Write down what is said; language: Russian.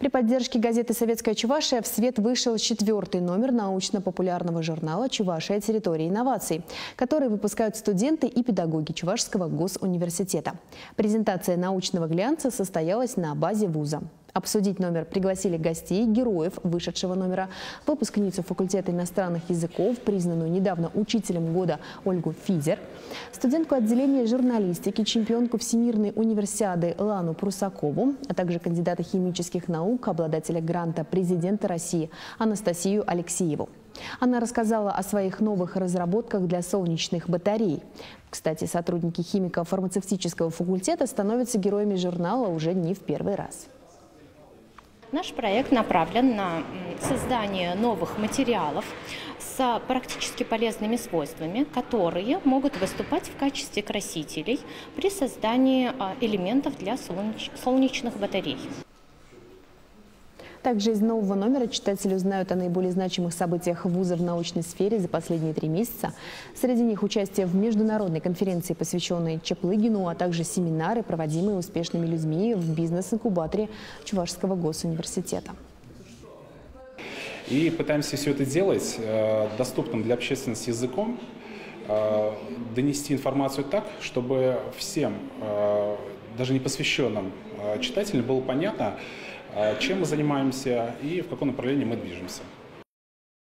При поддержке газеты «Советская Чувашия» в свет вышел 4-й номер научно-популярного журнала «Чувашия. Территория инноваций», который выпускают студенты и педагоги Чувашского госуниверситета. Презентация научного глянца состоялась на базе вуза. Обсудить номер пригласили гостей, героев вышедшего номера, выпускницу факультета иностранных языков, признанную недавно учителем года Ольгу Физер, студентку отделения журналистики, чемпионку Всемирной универсиады Лану Прусакову, а также кандидата химических наук, обладателя гранта президента России Анастасию Алексееву. Она рассказала о своих новых разработках для солнечных батарей. Кстати, сотрудники химико-фармацевтического факультета становятся героями журнала уже не в первый раз. Наш проект направлен на создание новых материалов с практически полезными свойствами, которые могут выступать в качестве красителей при создании элементов для солнечных батарей. Также из нового номера читатели узнают о наиболее значимых событиях вуза в научной сфере за последние 3 месяца. Среди них участие в международной конференции, посвященной Чаплыгину, а также семинары, проводимые успешными людьми в бизнес-инкубаторе Чувашского госуниверситета. И пытаемся все это делать доступным для общественности языком, донести информацию так, чтобы всем, даже непосвященным читателям, было понятно, чем мы занимаемся и в каком направлении мы движемся.